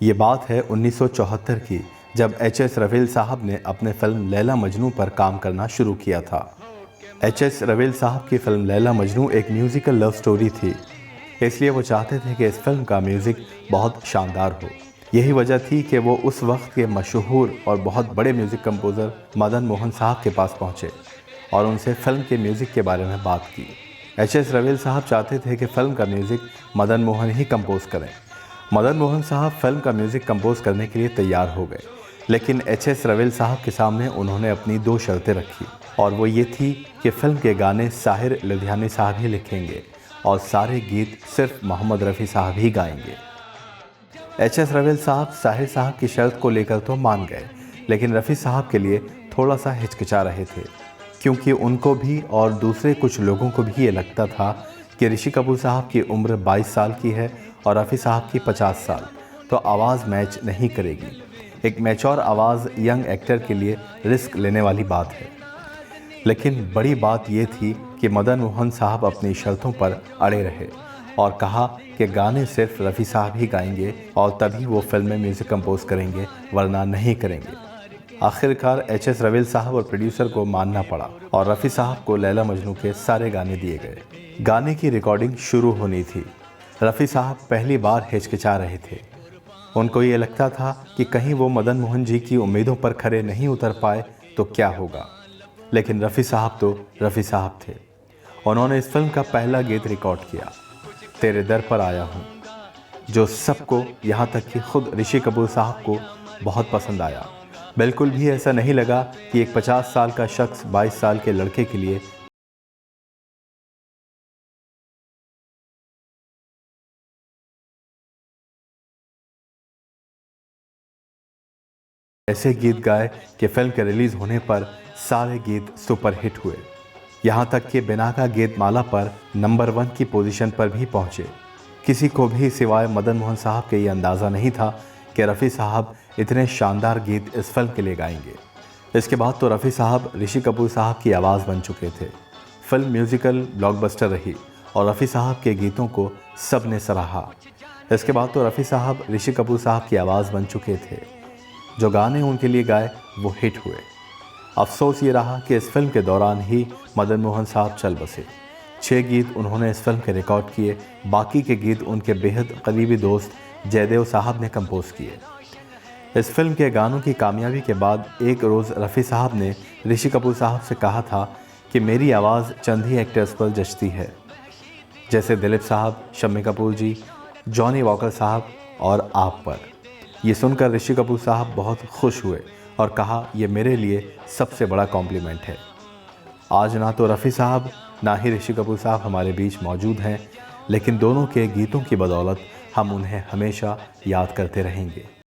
ये बात है 1974 की, जब एच.एस. रवेल साहब ने अपने फिल्म लैला मजनू पर काम करना शुरू किया था। एच.एस. रवेल साहब की फिल्म लैला मजनू एक म्यूज़िकल लव स्टोरी थी, इसलिए वो चाहते थे कि इस फिल्म का म्यूज़िक बहुत शानदार हो। यही वजह थी कि वो उस वक्त के मशहूर और बहुत बड़े म्यूज़िक कंपोज़र मदन मोहन साहब के पास पहुँचे और उनसे फिल्म के म्यूज़िक के बारे में बात की। एच.एस. रवेल साहब चाहते थे कि फिल्म का म्यूज़िक मदन मोहन ही कंपोज़ करें। मदन मोहन साहब फिल्म का म्यूज़िक कंपोज़ करने के लिए तैयार हो गए, लेकिन एच.एस. रवेल साहब के सामने उन्होंने अपनी 2 शर्तें रखी, और वो ये थी कि फिल्म के गाने साहिर लुधियानी साहब ही लिखेंगे और सारे गीत सिर्फ मोहम्मद रफ़ी साहब ही गाएंगे। एच.एस. रवेल साहब साहिर साहब की शर्त को लेकर तो मान गए, लेकिन रफ़ी साहब के लिए थोड़ा सा हिचकिचा रहे थे, क्योंकि उनको भी और दूसरे कुछ लोगों को भी ये लगता था कि ऋषि कपूर साहब की उम्र 22 साल की है और रफ़ी साहब की 50 साल, तो आवाज़ मैच नहीं करेगी। एक मैच्योर आवाज़ यंग एक्टर के लिए रिस्क लेने वाली बात है। लेकिन बड़ी बात ये थी कि मदन मोहन साहब अपनी शर्तों पर अड़े रहे और कहा कि गाने सिर्फ रफ़ी साहब ही गाएंगे और तभी वो फिल्म में म्यूज़िक कंपोज करेंगे, वरना नहीं करेंगे। आखिरकार एच.एस. रवेल साहब और प्रोड्यूसर को मानना पड़ा और रफ़ी साहब को लैला मजनू के सारे गाने दिए गए। गाने की रिकॉर्डिंग शुरू होनी थी। रफ़ी साहब पहली बार हिचकिचा रहे थे। उनको ये लगता था कि कहीं वो मदन मोहन जी की उम्मीदों पर खरे नहीं उतर पाए तो क्या होगा। लेकिन रफ़ी साहब तो रफ़ी साहब थे। उन्होंने इस फिल्म का पहला गीत रिकॉर्ड किया, तेरे दर पर आया हूँ, जो सबको, यहाँ तक कि खुद ऋषि कपूर साहब को बहुत पसंद आया। बिल्कुल भी ऐसा नहीं लगा कि एक 50 साल का शख्स 22 साल के लड़के के लिए ऐसे गीत गाए कि फिल्म के रिलीज़ होने पर सारे गीत सुपर हिट हुए। यहाँ तक कि बिना का गीत माला पर नंबर 1 की पोजीशन पर भी पहुँचे। किसी को भी सिवाय मदन मोहन साहब के ये अंदाज़ा नहीं था कि रफ़ी साहब इतने शानदार गीत इस फिल्म के लिए गाएंगे। इसके बाद तो रफ़ी साहब ऋषि कपूर साहब की आवाज़ बन चुके थे। फिल्म म्यूज़िकल ब्लॉकबस्टर रही और रफ़ी साहब के गीतों को सब ने सराहा। इसके बाद तो रफ़ी साहब ऋषि कपूर साहब की आवाज़ बन चुके थे। जो गाने उनके लिए गाए वो हिट हुए। अफसोस ये रहा कि इस फिल्म के दौरान ही मदन मोहन साहब चल बसे। 6 गीत उन्होंने इस फिल्म के रिकॉर्ड किए, बाकी के गीत उनके बेहद करीबी दोस्त जयदेव साहब ने कंपोज किए। इस फिल्म के गानों की कामयाबी के बाद एक रोज़ रफ़ी साहब ने ऋषि कपूर साहब से कहा था कि मेरी आवाज़ चंद ही एक्टर्स पर जचती है, जैसे दिलीप साहब, शम्मी कपूर जी, जॉनी वॉकर साहब और आप पर। ये सुनकर ऋषि कपूर साहब बहुत खुश हुए और कहा, ये मेरे लिए सबसे बड़ा कॉम्प्लीमेंट है। आज ना तो रफ़ी साहब ना ही ऋषि कपूर साहब हमारे बीच मौजूद हैं, लेकिन दोनों के गीतों की बदौलत हम उन्हें हमेशा याद करते रहेंगे।